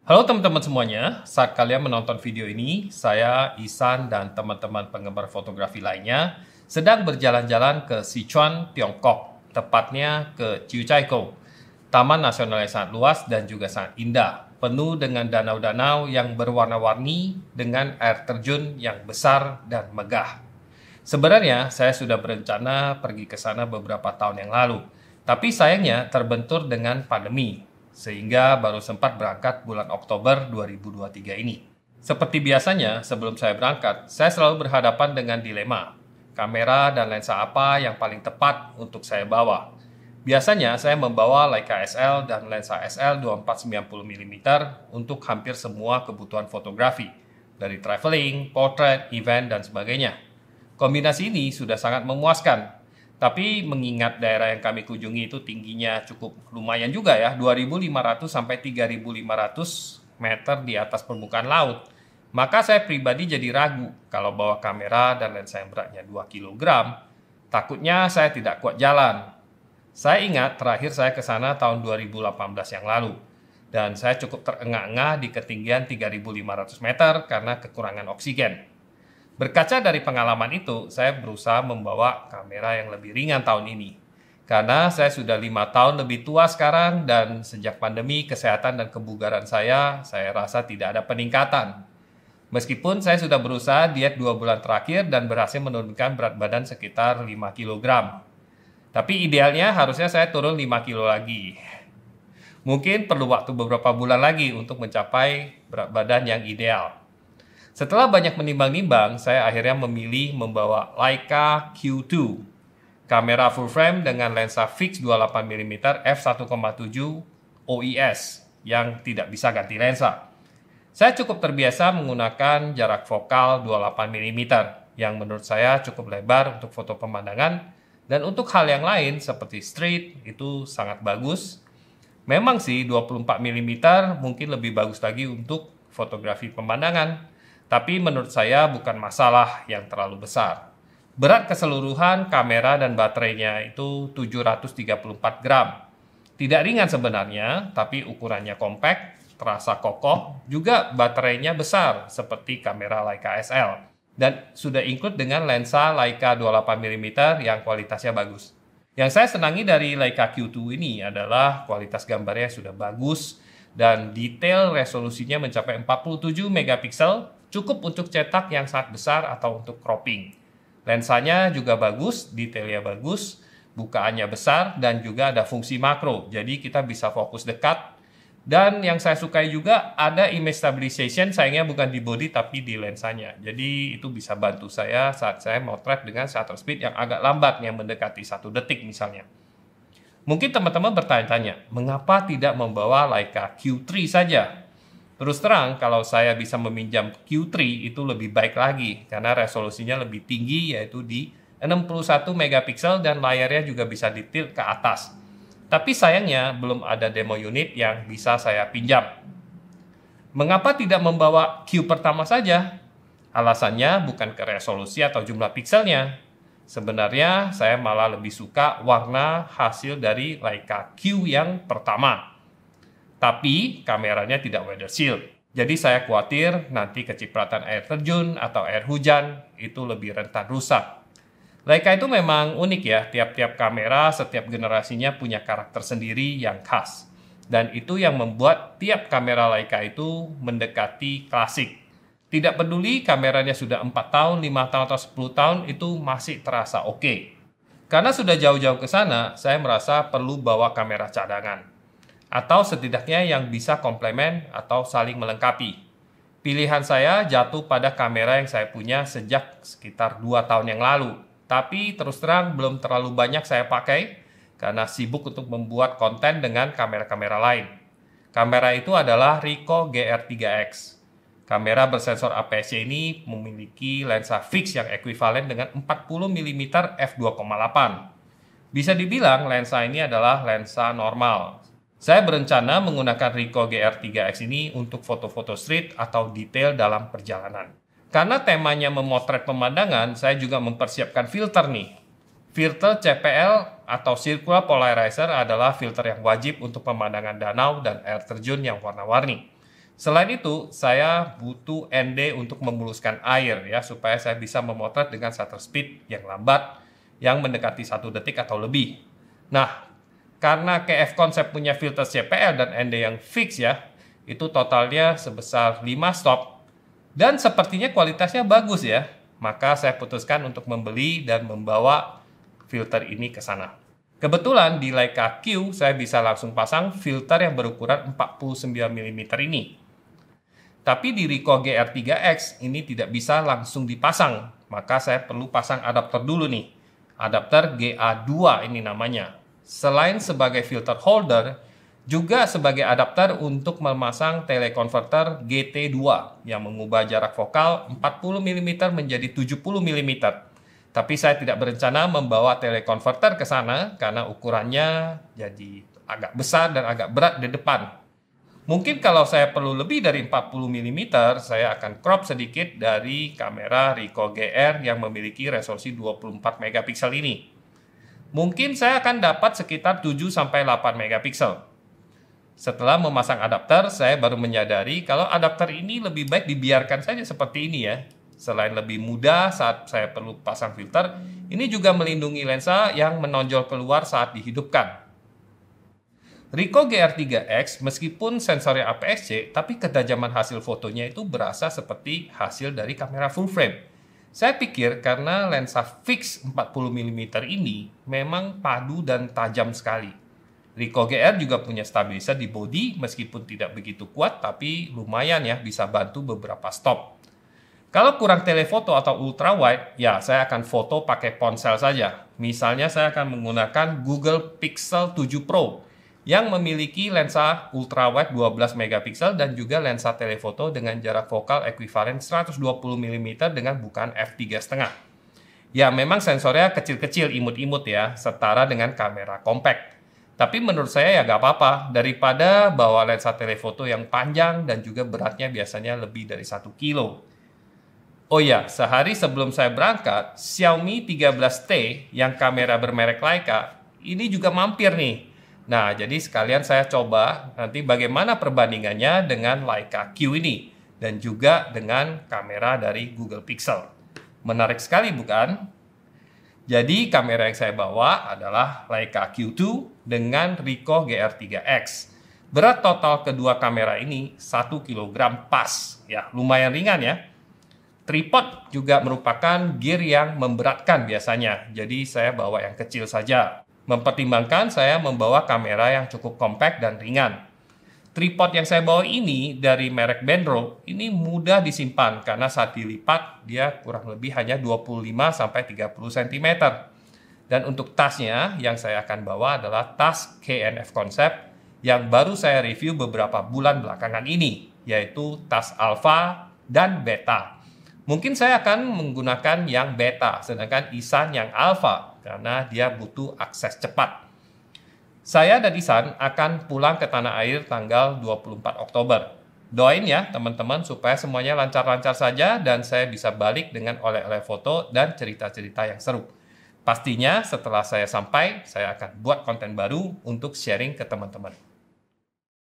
Halo teman-teman semuanya, saat kalian menonton video ini, saya, Isan, dan teman-teman penggemar fotografi lainnya sedang berjalan-jalan ke Sichuan, Tiongkok, tepatnya ke Chiucaikou, taman nasional yang sangat luas dan juga sangat indah, penuh dengan danau-danau yang berwarna-warni dengan air terjun yang besar dan megah. Sebenarnya saya sudah berencana pergi ke sana beberapa tahun yang lalu, tapi sayangnya terbentur dengan pandemi, sehingga baru sempat berangkat bulan Oktober 2023 ini. Seperti biasanya, sebelum saya berangkat, saya selalu berhadapan dengan dilema, kamera dan lensa apa yang paling tepat untuk saya bawa. Biasanya saya membawa Leica SL dan lensa SL 2490 mm untuk hampir semua kebutuhan fotografi, dari traveling, portrait, event, dan sebagainya. Kombinasi ini sudah sangat memuaskan, tapi mengingat daerah yang kami kunjungi itu tingginya cukup lumayan juga ya, 2.500 sampai 3.500 meter di atas permukaan laut. Maka saya pribadi jadi ragu kalau bawa kamera dan lensa yang beratnya 2 kg, takutnya saya tidak kuat jalan. Saya ingat terakhir saya ke sana tahun 2018 yang lalu, dan saya cukup terengah-engah di ketinggian 3.500 meter karena kekurangan oksigen. Berkaca dari pengalaman itu, saya berusaha membawa kamera yang lebih ringan tahun ini. Karena saya sudah 5 tahun lebih tua sekarang dan sejak pandemi, kesehatan dan kebugaran saya rasa tidak ada peningkatan. Meskipun saya sudah berusaha diet 2 bulan terakhir dan berhasil menurunkan berat badan sekitar 5 kg. Tapi idealnya harusnya saya turun 5 kilo lagi. Mungkin perlu waktu beberapa bulan lagi untuk mencapai berat badan yang ideal. Setelah banyak menimbang-nimbang, saya akhirnya memilih membawa Leica Q2, kamera full frame dengan lensa fix 28mm f1.7 OIS yang tidak bisa ganti lensa. Saya cukup terbiasa menggunakan jarak fokal 28mm yang menurut saya cukup lebar untuk foto pemandangan, dan untuk hal yang lain seperti street itu sangat bagus. Memang sih 24mm mungkin lebih bagus lagi untuk fotografi pemandangan, tapi menurut saya bukan masalah yang terlalu besar. Berat keseluruhan kamera dan baterainya itu 734 gram. Tidak ringan sebenarnya, tapi ukurannya compact, terasa kokoh, juga baterainya besar seperti kamera Leica SL. Dan sudah include dengan lensa Leica 28mm yang kualitasnya bagus. Yang saya senangi dari Leica Q2 ini adalah kualitas gambarnya sudah bagus dan detail resolusinya mencapai 47 megapiksel, cukup untuk cetak yang sangat besar atau untuk cropping. Lensanya juga bagus, detailnya bagus, bukaannya besar, dan juga ada fungsi makro, jadi kita bisa fokus dekat. Dan yang saya sukai juga ada image stabilization, sayangnya bukan di body tapi di lensanya. Jadi itu bisa bantu saya saat saya motret dengan shutter speed yang agak lambat, yang mendekati 1 detik misalnya. Mungkin teman-teman bertanya-tanya, mengapa tidak membawa Leica Q3 saja? Terus terang, kalau saya bisa meminjam Q3 itu lebih baik lagi, karena resolusinya lebih tinggi, yaitu di 61 megapiksel dan layarnya juga bisa ditilt ke atas. Tapi sayangnya belum ada demo unit yang bisa saya pinjam. Mengapa tidak membawa Q pertama saja? Alasannya bukan ke resolusi atau jumlah pikselnya. Sebenarnya saya malah lebih suka warna hasil dari Leica Q yang pertama. Tapi kameranya tidak weather shield. Jadi saya khawatir nanti kecipratan air terjun atau air hujan itu lebih rentan rusak. Leica itu memang unik ya, tiap-tiap kamera setiap generasinya punya karakter sendiri yang khas. Dan itu yang membuat tiap kamera Leica itu mendekati klasik. Tidak peduli kameranya sudah 4 tahun, 5 tahun, atau 10 tahun, itu masih terasa oke. Karena sudah jauh-jauh ke sana, saya merasa perlu bawa kamera cadangan. Atau setidaknya yang bisa komplement atau saling melengkapi. Pilihan saya jatuh pada kamera yang saya punya sejak sekitar 2 tahun yang lalu. Tapi terus terang belum terlalu banyak saya pakai karena sibuk untuk membuat konten dengan kamera-kamera lain. Kamera itu adalah Ricoh GR3X. Kamera bersensor APS-C ini memiliki lensa fix yang ekuivalen dengan 40mm f2.8. Bisa dibilang lensa ini adalah lensa normal. Saya berencana menggunakan Ricoh GR3X ini untuk foto-foto street atau detail dalam perjalanan. Karena temanya memotret pemandangan, saya juga mempersiapkan filter nih. Filter CPL atau Circular Polarizer adalah filter yang wajib untuk pemandangan danau dan air terjun yang warna-warni. Selain itu, saya butuh ND untuk memuluskan air ya, supaya saya bisa memotret dengan shutter speed yang lambat, yang mendekati 1 detik atau lebih. Nah, karena KF Concept punya filter CPL dan ND yang fix ya, itu totalnya sebesar 5 stop, dan sepertinya kualitasnya bagus ya, maka saya putuskan untuk membeli dan membawa filter ini ke sana. Kebetulan di Leica Q saya bisa langsung pasang filter yang berukuran 49 mm ini. Tapi di Ricoh GR3X ini tidak bisa langsung dipasang, maka saya perlu pasang adapter dulu nih. Adapter GA2 ini namanya. Selain sebagai filter holder, juga sebagai adapter untuk memasang telekonverter GT2 yang mengubah jarak fokal 40 mm menjadi 70 mm. Tapi saya tidak berencana membawa telekonverter ke sana karena ukurannya jadi agak besar dan agak berat di depan. Mungkin kalau saya perlu lebih dari 40 mm, saya akan crop sedikit dari kamera Ricoh GR yang memiliki resolusi 24 megapiksel ini. Mungkin saya akan dapat sekitar 7-8 megapiksel. Setelah memasang adapter, saya baru menyadari kalau adapter ini lebih baik dibiarkan saja seperti ini ya. Selain lebih mudah saat saya perlu pasang filter, ini juga melindungi lensa yang menonjol keluar saat dihidupkan. Ricoh GR3X meskipun sensornya APS-C, tapi ketajaman hasil fotonya itu berasa seperti hasil dari kamera full frame. Saya pikir karena lensa fix 40 mm ini memang padu dan tajam sekali. Ricoh GR juga punya stabilizer di bodi meskipun tidak begitu kuat, tapi lumayan ya bisa bantu beberapa stop. Kalau kurang telefoto atau ultrawide, ya saya akan foto pakai ponsel saja. Misalnya saya akan menggunakan Google Pixel 7 Pro yang memiliki lensa ultrawide 12 megapiksel dan juga lensa telefoto dengan jarak fokal ekuivalen 120 mm dengan bukaan f3,5. Ya memang sensornya kecil-kecil imut-imut ya, setara dengan kamera compact. Tapi menurut saya ya gak apa-apa, daripada bawa lensa telefoto yang panjang dan juga beratnya biasanya lebih dari 1 kilo. Oh ya, sehari sebelum saya berangkat, Xiaomi 13T yang kamera bermerek Leica, ini juga mampir nih. Nah, jadi sekalian saya coba nanti bagaimana perbandingannya dengan Leica Q ini dan juga dengan kamera dari Google Pixel. Menarik sekali bukan? Jadi kamera yang saya bawa adalah Leica Q2 dengan Ricoh GR3X. Berat total kedua kamera ini 1 kg pas. Ya, lumayan ringan ya. Tripod juga merupakan gear yang memberatkan biasanya. Jadi saya bawa yang kecil saja. Mempertimbangkan saya membawa kamera yang cukup kompak dan ringan. Tripod yang saya bawa ini dari merek Benro, ini mudah disimpan karena saat dilipat dia kurang lebih hanya 25-30 cm. Dan untuk tasnya yang saya akan bawa adalah tas KF Concept yang baru saya review beberapa bulan belakangan ini, yaitu tas Alpha dan Beta. Mungkin saya akan menggunakan yang Beta, sedangkan Ihsan yang Alpha, karena dia butuh akses cepat. Saya dan Ihsan akan pulang ke tanah air tanggal 24 Oktober. Doain ya teman-teman supaya semuanya lancar-lancar saja dan saya bisa balik dengan oleh-oleh foto dan cerita-cerita yang seru. Pastinya setelah saya sampai, saya akan buat konten baru untuk sharing ke teman-teman.